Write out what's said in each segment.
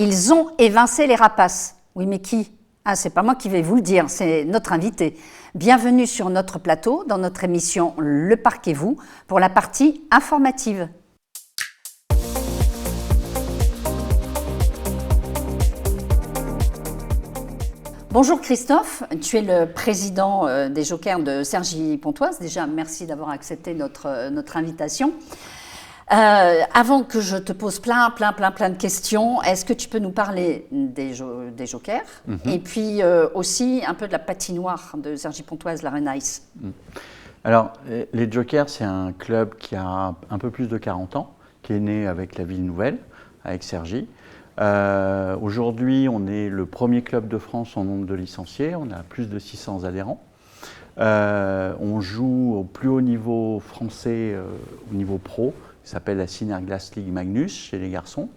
Ils ont évincé les rapaces. Oui, mais qui? Ah, c'est pas moi qui vais vous le dire, c'est notre invité. Bienvenue sur notre plateau, dans notre émission Le Parc et vous, pour la partie informative. Bonjour Christophe, tu es le président des Jokers de Cergy-Pontoise. Déjà, merci d'avoir accepté notre invitation. Avant que je te pose plein de questions, est-ce que tu peux nous parler des Jokers et puis aussi un peu de la patinoire de Cergy-Pontoise, l'Arenaïs? Alors, les Jokers, c'est un club qui a un peu plus de 40 ans, qui est né avec la ville nouvelle, avec Cergy. Aujourd'hui, on est le premier club de France en nombre de licenciés, on a plus de 600 adhérents. On joue au plus haut niveau français, au niveau pro, qui s'appelle la Synerglass League Magnus chez les garçons.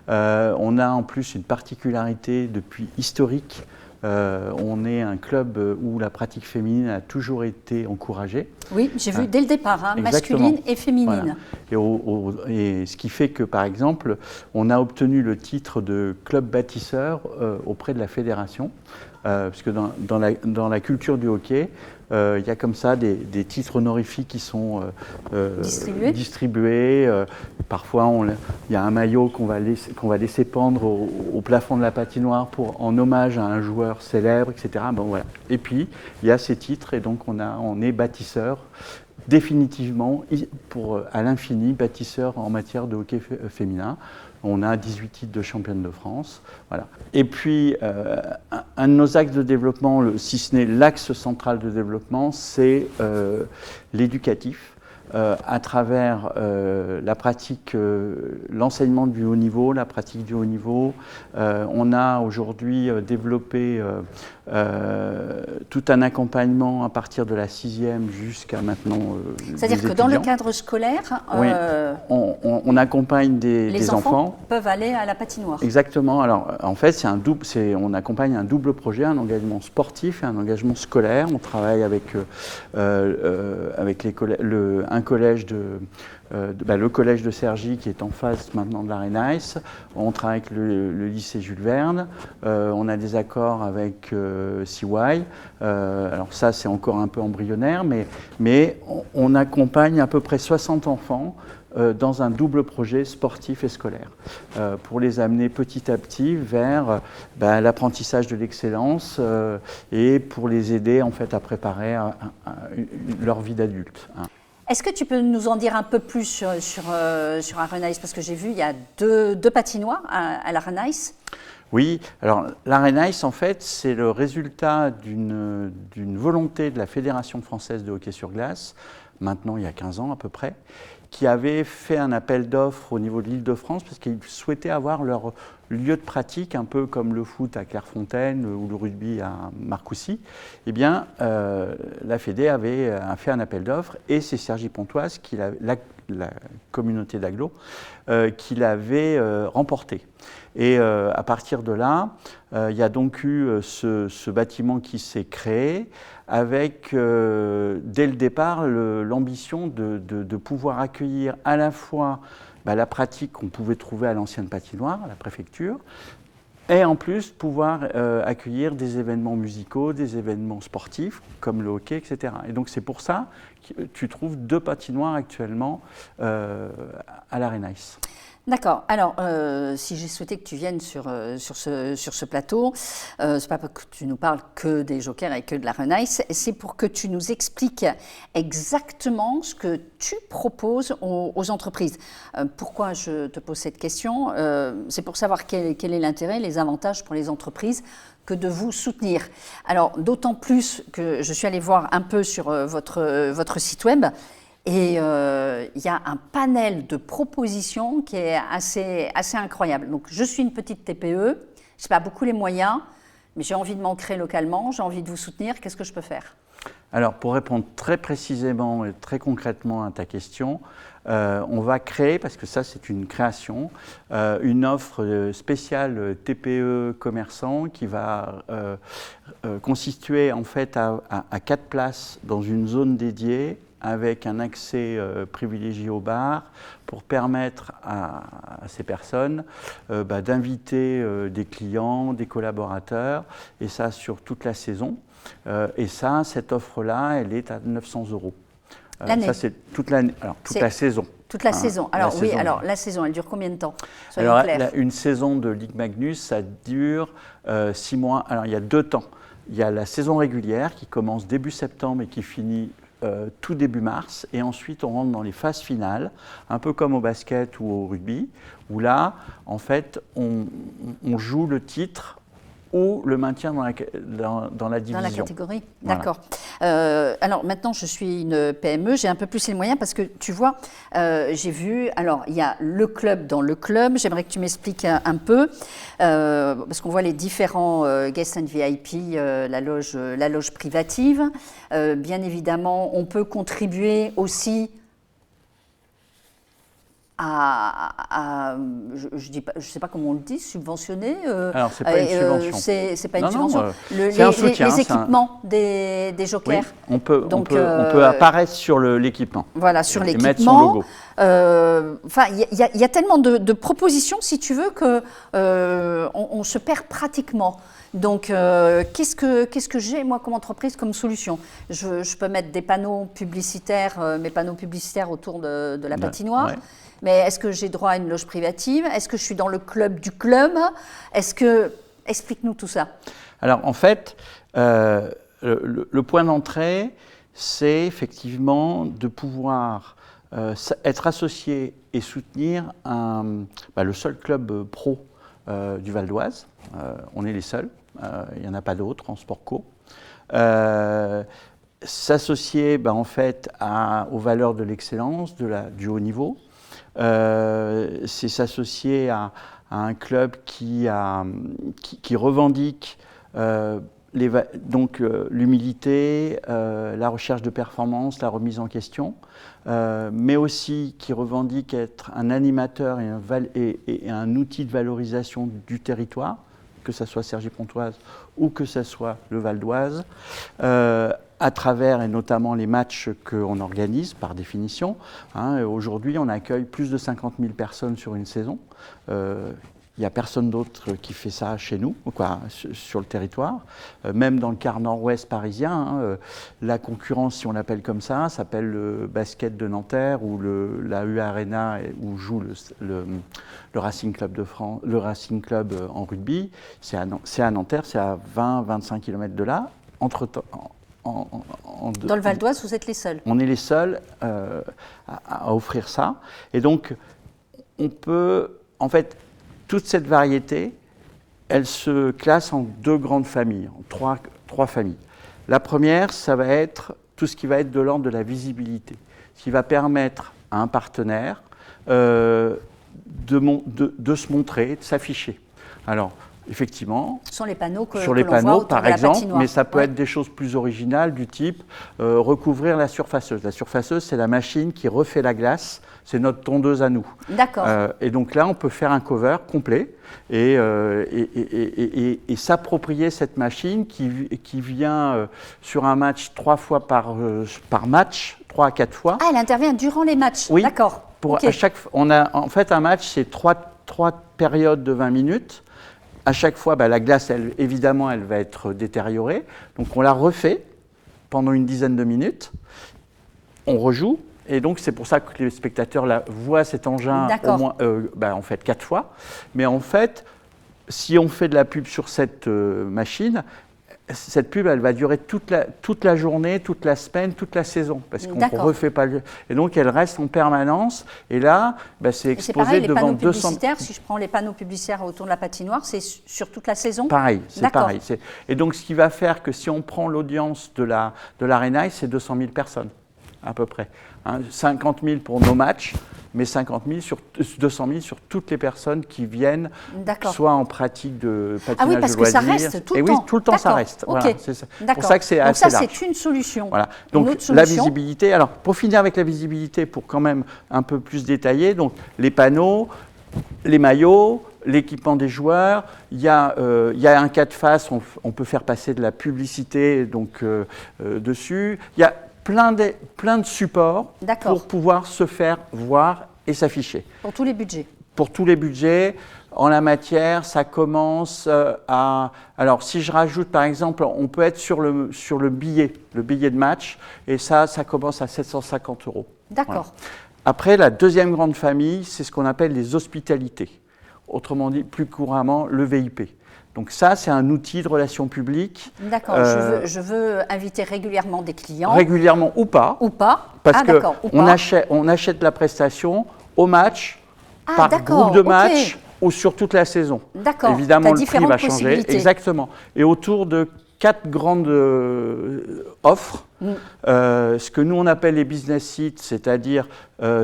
On a en plus une particularité depuis historique. On est un club où la pratique féminine a toujours été encouragée. Oui, j'ai vu dès le départ, masculine et féminine. Voilà. Et ce qui fait que, par exemple, on a obtenu le titre de club bâtisseur auprès de la fédération, puisque dans la culture du hockey, il y a comme ça des titres honorifiques qui sont distribués. Parfois, il y a un maillot qu'on va laisser pendre au plafond de la patinoire en hommage à un joueur célèbre, etc. Bon, voilà. Et puis, il y a ces titres, et donc on est bâtisseur, définitivement, à l'infini, bâtisseur en matière de hockey féminin. On a 18 titres de championne de France. Voilà. Et puis, un de nos axes de développement, si ce n'est l'axe central de développement, c'est l'éducatif. À travers la pratique, l'enseignement du haut niveau, la pratique du haut niveau. On a aujourd'hui développé tout un accompagnement à partir de la 6e jusqu'à maintenant. C'est-à-dire que dans le cadre scolaire, oui, on accompagne des enfants peuvent aller à la patinoire. Exactement. Alors en fait, on accompagne un double projet, un engagement sportif et un engagement scolaire. On travaille avec le collège de Cergy qui est en face maintenant de l'Arenaïs. On travaille avec le lycée Jules Verne. On a des accords avec CY. Alors ça, c'est encore un peu embryonnaire, mais on accompagne à peu près 60 enfants dans un double projet sportif et scolaire, pour les amener petit à petit vers l'apprentissage de l'excellence et pour les aider en fait à préparer leur vie d'adulte. Est-ce que tu peux nous en dire un peu plus sur Arenaïs? Parce que j'ai vu, il y a deux patinoires à l'Arenaïs. Oui, alors l'Arenaïs, en fait, c'est le résultat d'une volonté de la Fédération française de hockey sur glace, maintenant il y a 15 ans à peu près, qui avait fait un appel d'offres au niveau de l'Île-de-France parce qu'ils souhaitaient avoir leur lieu de pratique, un peu comme le foot à Clairefontaine ou le rugby à Marcoussis. Eh bien, la Fédé avait fait un appel d'offres et c'est Cergy-Pontoise, la communauté d'agglo, qui l'avait remporté. Et à partir de là, il y a donc eu ce bâtiment qui s'est créé avec, dès le départ, l'ambition de pouvoir accueillir à la fois la pratique qu'on pouvait trouver à l'ancienne patinoire, à la préfecture, et en plus pouvoir accueillir des événements musicaux, des événements sportifs, comme le hockey, etc. Et donc c'est pour ça que tu trouves 2 patinoires actuellement à l'Arenaïs. D'accord. Alors, si j'ai souhaité que tu viennes sur ce plateau, c'est pas pour que tu nous parles que des Jokers et que de l'Arenaïs, c'est pour que tu nous expliques exactement ce que tu proposes aux entreprises. Pourquoi je te pose cette question? C'est pour savoir quel est l'intérêt, les avantages pour les entreprises que de vous soutenir. Alors, d'autant plus que je suis allée voir un peu sur votre site web. Et il y a un panel de propositions qui est assez incroyable. Donc, je suis une petite TPE, je n'ai pas beaucoup les moyens, mais j'ai envie de m'ancrer localement, j'ai envie de vous soutenir. Qu'est-ce que je peux faire? Alors, pour répondre très précisément et très concrètement à ta question, on va créer, parce que ça c'est une création, une offre spéciale TPE commerçant qui va constituer en fait à 4 places dans une zone dédiée avec un accès privilégié au bar pour permettre à ces personnes d'inviter des clients, des collaborateurs, et ça sur toute la saison. Et ça, cette offre-là, elle est à 900 €. L'année. Ça, c'est toute l'année, alors toute la saison. Toute la saison. Alors oui, alors la saison, elle dure combien de temps? Soyons clairs. Une saison de Ligue Magnus, ça dure 6 mois. Alors il y a 2 temps. Il y a la saison régulière qui commence début septembre et qui finit tout début mars. Et ensuite, on rentre dans les phases finales, un peu comme au basket ou au rugby, où là, en fait, on joue le titre ou le maintien dans la division. Dans la catégorie, d'accord. Voilà. Alors maintenant, je suis une PME, j'ai un peu plus les moyens parce que tu vois, j'ai vu, alors il y a le club dans le club, j'aimerais que tu m'expliques un peu, parce qu'on voit les différents guest and VIP, la loge privative. Bien évidemment, on peut contribuer aussi je ne sais pas comment on le dit, subventionner. Alors, ce n'est pas une subvention. C'est pas une subvention. C'est un soutien. Les équipements des jokers. Oui, on peut apparaître sur l'équipement. Voilà, sur l'équipement. Et mettre son logo. Enfin, il y a tellement de propositions, si tu veux, qu'on se perd pratiquement. Donc, qu'est-ce que j'ai, moi, comme entreprise, comme solution? Je peux mettre des panneaux publicitaires, mes panneaux publicitaires autour de la patinoire. Ouais. Mais est-ce que j'ai droit à une loge privative? Est-ce que je suis dans le club du club? Explique-nous tout ça. Alors, en fait, le point d'entrée, c'est effectivement de pouvoir être associé et soutenir le seul club pro du Val d'Oise. On est les seuls. Il n'y en a pas d'autres en sport co. S'associer en fait aux valeurs de l'excellence, du haut niveau. C'est s'associer à un club qui revendique l'humilité, la recherche de performance, la remise en question, mais aussi qui revendique être un animateur et un outil de valorisation du territoire, que ce soit Cergy-Pontoise ou que ce soit le Val d'Oise, à travers et notamment les matchs qu'on organise par définition. Aujourd'hui, on accueille plus de 50 000 personnes sur une saison. Il n'y a personne d'autre qui fait ça chez nous, sur le territoire. Même dans le quart nord-ouest parisien, la concurrence, si on l'appelle comme ça, s'appelle le basket de Nanterre ou la U Arena où joue le Racing Club de France, le Racing Club en rugby. C'est à Nanterre, c'est à 20-25 km de là. Entre-temps, dans le Val d'Oise, vous êtes les seuls. On est les seuls à offrir ça. Et donc, on peut, en fait, toute cette variété, elle se classe en 2 grandes familles, en trois familles. La première, ça va être tout ce qui va être de l'ordre de la visibilité, ce qui va permettre à un partenaire de se montrer, de s'afficher. Alors, effectivement, sur les panneaux par exemple, mais ça peut être des choses plus originales du type recouvrir la surfaceuse. La surfaceuse, c'est la machine qui refait la glace, c'est notre tondeuse à nous. D'accord. Et donc là, on peut faire un cover complet et s'approprier cette machine qui vient sur un match 3 fois par match, 3 à 4 fois. Ah, elle intervient durant les matchs. Oui. D'accord. À chaque, on a en fait un match, c'est 3 périodes de 20 minutes. À chaque fois, la glace, évidemment, elle va être détériorée. Donc, on la refait pendant une dizaine de minutes. On rejoue. Et donc, c'est pour ça que les spectateurs voient cet engin au moins, en fait, 4 fois. Mais en fait, si on fait de la pub sur cette machine, cette pub, elle va durer toute la journée, toute la semaine, toute la saison, parce qu'on ne refait pas le... Et donc, elle reste en permanence. Et là, c'est exposé devant 200... Les panneaux publicitaires, si je prends les panneaux publicitaires autour de la patinoire, c'est sur toute la saison? Pareil, c'est pareil. Et donc, ce qui va faire que si on prend l'audience de l'Arena, c'est 200 000 personnes, à peu près. 50 000 pour nos matchs, mais 200 000 sur toutes les personnes qui viennent, soit en pratique de patinage de loisirs. Ah oui, parce que ça reste tout le temps. Et oui, tout le temps ça reste. Okay. Voilà, c'est pour ça que c'est assez large. Donc ça, c'est une solution. Voilà. Donc la visibilité, alors pour finir avec la visibilité, pour quand même un peu plus détailler, donc les panneaux, les maillots, l'équipement des joueurs, il y a un cas de face, on peut faire passer de la publicité dessus. Il y a plein de supports pour pouvoir se faire voir et s'afficher. Pour tous les budgets. Pour tous les budgets. En la matière, ça commence à... Alors, si je rajoute, par exemple, on peut être sur le billet de match, et ça commence à 750 €. D'accord. Voilà. Après, la deuxième grande famille, c'est ce qu'on appelle les hospitalités. Autrement dit, plus couramment, le VIP. Donc ça, c'est un outil de relations publiques. D'accord, je veux inviter régulièrement des clients. Régulièrement ou pas. Ou pas. Parce qu'on achète la prestation au match, par groupe de match, ou sur toute la saison. D'accord. Évidemment, le prix va changer. Exactement. Et autour de 4 grandes offres, ce que nous on appelle les business seats, c'est-à-dire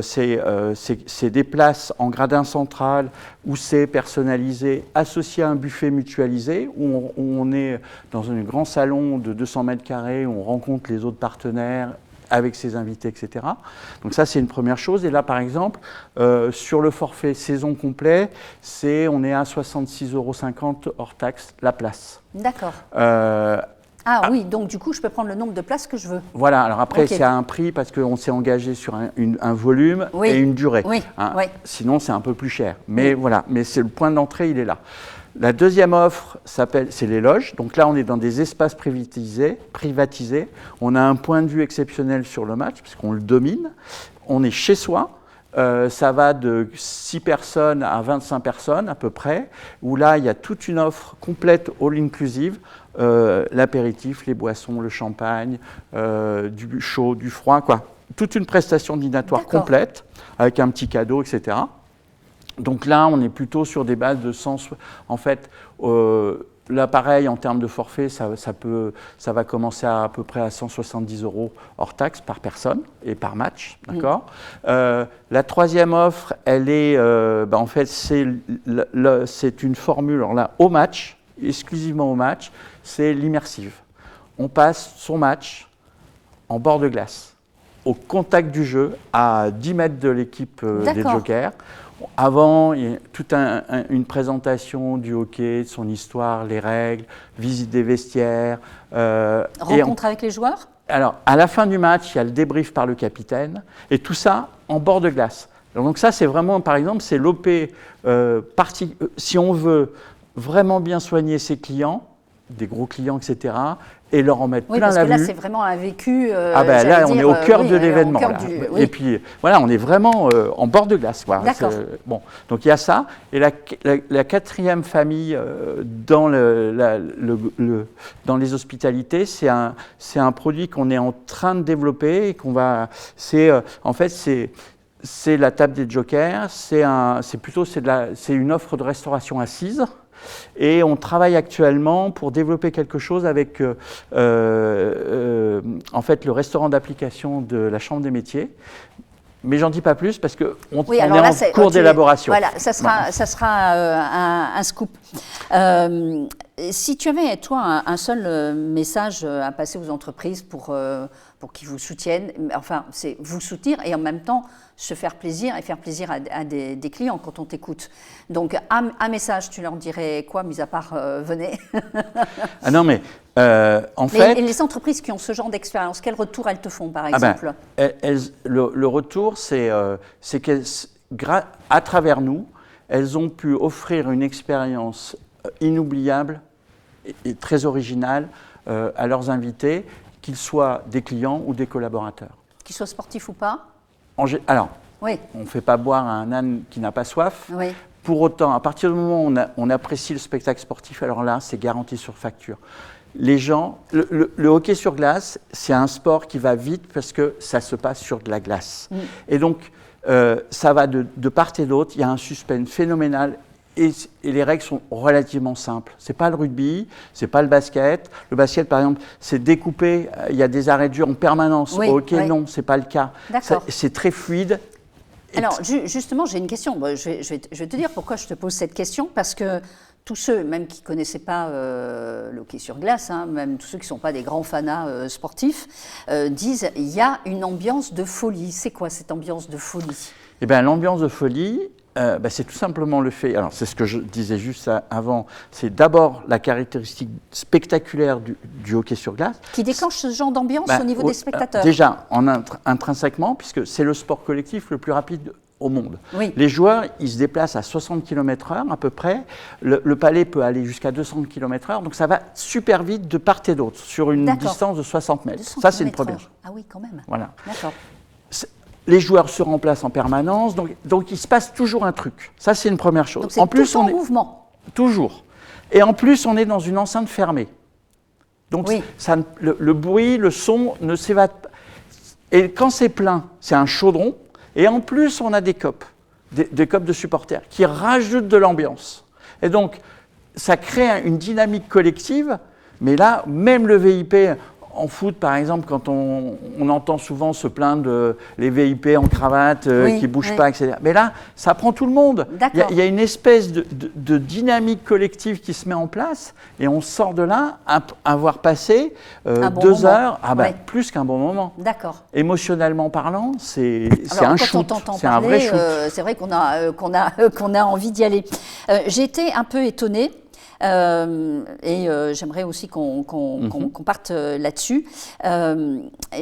c'est des places en gradin central où c'est personnalisé, associé à un buffet mutualisé, où on est dans un grand salon de 200 mètres carrés, où on rencontre les autres partenaires, avec ses invités, etc. Donc ça, c'est une première chose. Et là, par exemple, sur le forfait saison complet, on est à 66,50 € hors taxe la place. D'accord. Oui, donc du coup, je peux prendre le nombre de places que je veux. Voilà, alors après, c'est à un prix parce qu'on s'est engagé sur un volume et une durée. Oui, oui. Sinon, c'est un peu plus cher. Mais voilà, mais c'est le point d'entrée, il est là. La deuxième offre, c'est les loges. Donc là, on est dans des espaces privatisés. On a un point de vue exceptionnel sur le match, puisqu'on le domine. On est chez soi. Ça va de 6 personnes à 25 personnes à peu près, où là, il y a toute une offre complète, all-inclusive, l'apéritif, les boissons, le champagne, du chaud, du froid, quoi. Toute une prestation dînatoire complète, avec un petit cadeau, etc. Donc là, on est plutôt sur des bases de 100. En fait, l'appareil en termes de forfait, ça va commencer à peu près à 170 € hors taxe par personne et par match, d'accord. La troisième offre, elle est, en fait, c'est une formule. Alors là, au match, exclusivement au match, c'est l'immersive. On passe son match en bord de glace, au contact du jeu, à 10 mètres de l'équipe des Jokers. Avant, il y a toute une présentation du hockey, de son histoire, les règles, visite des vestiaires. Rencontre avec les joueurs ? Alors, à la fin du match, il y a le débrief par le capitaine, et tout ça en bord de glace. Donc ça, c'est vraiment, par exemple, c'est l'OP si on veut vraiment bien soigner ses clients, des gros clients, etc., et leur en mettre plein la vue. Parce que là, c'est vraiment un vécu. Là, on est au cœur de l'événement. Et puis, voilà, on est vraiment en bord de glace. Voilà. D'accord. Bon, donc il y a ça. Et la quatrième famille dans les hospitalités, c'est un produit qu'on est en train de développer et qu'on va. En fait, c'est la table des Jokers. C'est une offre de restauration assise. Et on travaille actuellement pour développer quelque chose avec en fait, le restaurant d'application de la Chambre des métiers. Mais j'en dis pas plus parce qu'on est en cours d'élaboration. Voilà, ça sera un scoop. Si tu avais, toi, un seul message à passer aux entreprises pour qu'ils vous soutiennent, enfin, c'est vous soutenir et en même temps se faire plaisir et faire plaisir à des clients quand on t'écoute. Donc, un message, tu leur dirais quoi, mis à part venez Ah non, mais en fait... Et les entreprises qui ont ce genre d'expérience, quel retour elles te font, par exemple? Le retour, c'est qu'à travers nous, elles ont pu offrir une expérience inoubliable et très originale à leurs invités, qu'ils soient des clients ou des collaborateurs. Qu'ils soient sportifs ou pas? Alors, on ne fait pas boire à un âne qui n'a pas soif. Oui. Pour autant, à partir du moment où on apprécie le spectacle sportif, alors là, c'est garanti sur facture. Les gens, le hockey sur glace, c'est un sport qui va vite parce que ça se passe sur de la glace. Et donc, ça va de part et d'autre. Il y a un suspense phénoménal. Et les règles sont relativement simples. Ce n'est pas le rugby, ce n'est pas le basket. Le basket, par exemple, c'est découpé, il y a des arrêts de jeu en permanence. Au hockey, non, ce n'est pas le cas. C'est très fluide. Alors, justement, j'ai une question. Je vais te dire pourquoi je te pose cette question. Parce que tous ceux, même qui ne connaissaient pas le hockey sur glace, même tous ceux qui ne sont pas des grands fanas sportifs, disent qu'il y a une ambiance de folie. C'est quoi cette ambiance de folie? Eh bien, l'ambiance de folie, C'est tout simplement le fait, alors c'est ce que je disais juste avant, c'est d'abord la caractéristique spectaculaire du hockey sur glace. Qui déclenche ce genre d'ambiance au niveau des spectateurs. Déjà, intrinsèquement, puisque c'est le sport collectif le plus rapide au monde. Oui. Les joueurs, ils se déplacent à 60 km/h à peu près. Le palais peut aller jusqu'à 200 km/h, donc ça va super vite de part et d'autre, sur une distance de 60 mètres. Ça, c'est une première chose. Ah oui, quand même. Voilà. D'accord. Les joueurs se remplacent en permanence, donc il se passe toujours un truc. Ça, c'est une première chose. Donc c'est tout le temps en mouvement. Toujours. Et en plus, on est dans une enceinte fermée. Donc oui. le bruit, le son ne s'évade pas. Et quand c'est plein, c'est un chaudron. Et en plus, on a des copes de supporters qui rajoutent de l'ambiance. Et donc, ça crée une dynamique collective. Mais là, même le VIP, en foot, par exemple, quand on entend souvent se plaindre les VIP en cravate qui ne bougent pas, etc. Mais là, ça prend tout le monde. Il y a une espèce de dynamique collective qui se met en place et on sort de là avoir passé 2 heures, plus qu'un bon moment. D'accord. Émotionnellement parlant, c'est un shoot, c'est un vrai shoot. C'est vrai qu'on a envie d'y aller. J'ai été un peu étonnée. J'aimerais aussi qu'on parte là-dessus.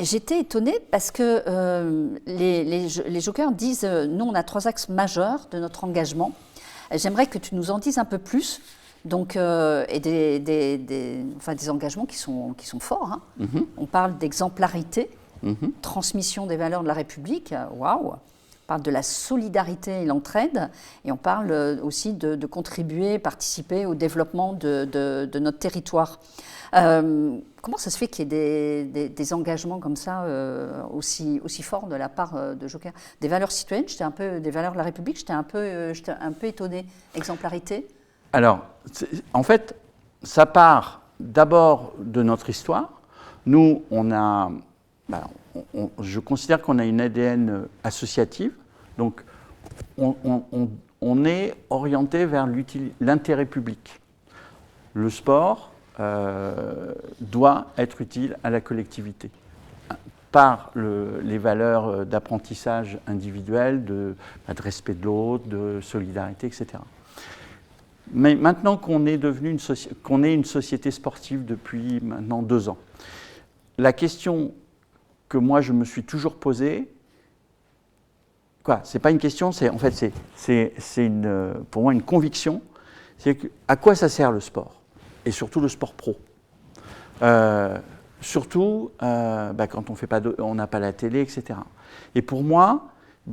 J'étais étonnée parce que les jokers disent nous, on a 3 axes majeurs de notre engagement. J'aimerais que tu nous en dises un peu plus. Donc, et des engagements qui sont forts. Hein. On parle d'exemplarité, transmission des valeurs de la République. Waouh! On parle de la solidarité et l'entraide, et on parle aussi de contribuer, participer au développement de notre territoire. Comment ça se fait qu'il y ait des engagements comme ça aussi forts de la part de Joker? Des valeurs citoyennes, des valeurs de la République, j'étais un peu étonnée. Exemplarité? Alors, en fait, ça part d'abord de notre histoire. Nous, on a... je considère qu'on a une ADN associative, donc on est orienté vers l'intérêt public. Le sport doit être utile à la collectivité par les valeurs d'apprentissage individuel, de respect de l'autre, de solidarité, etc. Mais maintenant qu'on est une société sportive depuis maintenant 2 ans, la question que moi je me suis toujours posée, c'est pas une question, c'est pour moi une conviction, c'est à quoi ça sert le sport, et surtout le sport pro. Surtout quand on n'a pas la télé, etc. Et pour moi,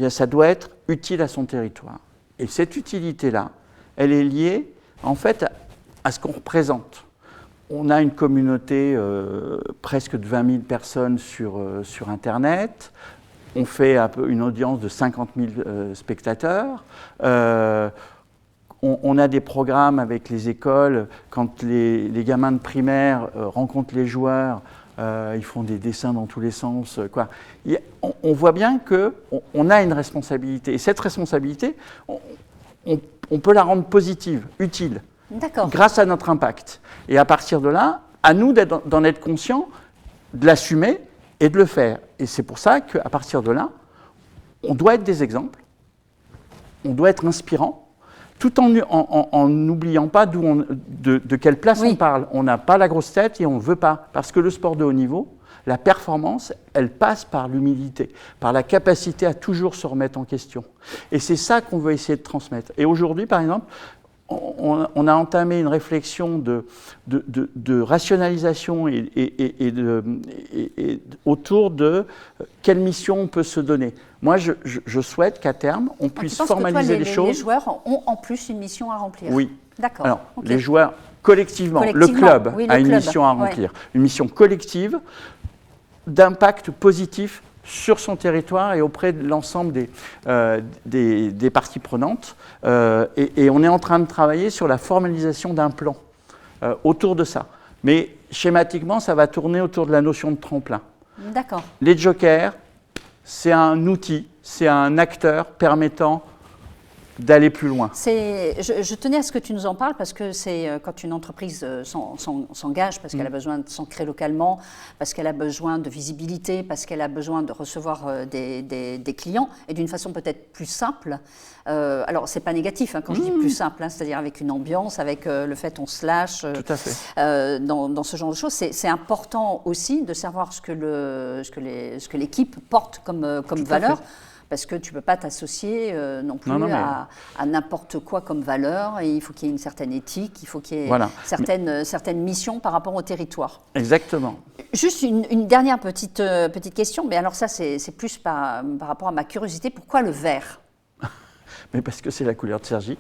ça doit être utile à son territoire. Et cette utilité-là, elle est liée en fait à ce qu'on représente. On a une communauté presque de 20 000 personnes sur Internet. On fait une audience de 50 000 spectateurs. On a des programmes avec les écoles. Quand les gamins de primaire rencontrent les joueurs, ils font des dessins dans tous les sens. On voit bien qu'on a une responsabilité. Et cette responsabilité, on peut la rendre positive, utile, grâce à notre impact. Et à partir de là, à nous d'en être conscients, de l'assumer et de le faire. Et c'est pour ça qu'à partir de là, on doit être des exemples, on doit être inspirant, tout en n'oubliant pas de quelle place on parle. On n'a pas la grosse tête et on ne veut pas. Parce que le sport de haut niveau, la performance, elle passe par l'humilité, par la capacité à toujours se remettre en question. Et c'est ça qu'on veut essayer de transmettre. Et aujourd'hui, par exemple, on a entamé une réflexion de rationalisation autour de quelle mission on peut se donner. Moi, je souhaite qu'à terme, on puisse formaliser les choses. Les joueurs ont en plus une mission à remplir. Oui. D'accord. Alors, les joueurs, collectivement, le club a une mission à remplir. Une mission collective d'impact positif sur son territoire et auprès de l'ensemble des parties prenantes. Et on est en train de travailler sur la formalisation d'un plan autour de ça. Mais schématiquement, ça va tourner autour de la notion de tremplin. D'accord. Les jokers, c'est un outil, c'est un acteur permettant d'aller plus loin. Je tenais à ce que tu nous en parles parce que c'est quand une entreprise s'engage, parce qu'elle a besoin de s'ancrer localement, parce qu'elle a besoin de visibilité, parce qu'elle a besoin de recevoir des clients et d'une façon peut-être plus simple. Alors, c'est pas négatif hein, quand je dis plus simple, hein, c'est-à-dire avec une ambiance, avec le fait on se lâche. Tout à fait. Dans ce genre de choses, c'est important aussi de savoir ce que l'équipe porte comme valeur. Parce que tu ne peux pas t'associer non plus à n'importe quoi comme valeur. Et il faut qu'il y ait une certaine éthique, il faut qu'il y ait certaines missions par rapport au territoire. Exactement. Juste une dernière petite question. Mais alors ça, c'est plus par rapport à ma curiosité. Pourquoi le vert? Mais parce que c'est la couleur de Cergy.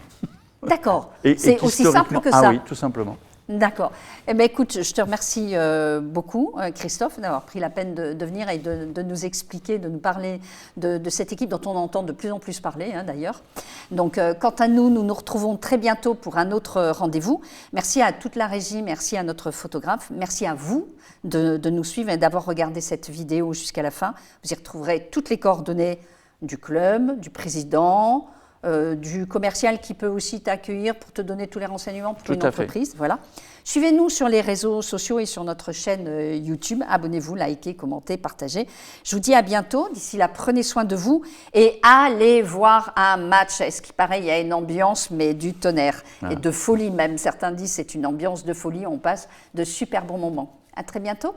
D'accord. C'est aussi simple que ça. Ah oui, tout simplement. D'accord. Eh bien, écoute, je te remercie beaucoup, Christophe, d'avoir pris la peine de venir et de nous expliquer, de nous parler de cette équipe dont on entend de plus en plus parler, hein, d'ailleurs. Donc, quant à nous, nous nous retrouvons très bientôt pour un autre rendez-vous. Merci à toute la régie, merci à notre photographe, merci à vous de nous suivre et d'avoir regardé cette vidéo jusqu'à la fin. Vous y retrouverez toutes les coordonnées du club, du président, du commercial qui peut aussi t'accueillir pour te donner tous les renseignements pour une entreprise. Voilà. Suivez-nous sur les réseaux sociaux et sur notre chaîne YouTube. Abonnez-vous, likez, commentez, partagez. Je vous dis à bientôt. D'ici là, prenez soin de vous et allez voir un match. Est-ce qu'il paraît, il y a une ambiance, mais du tonnerre et de folie même. Certains disent c'est une ambiance de folie. On passe de super bons moments. À très bientôt.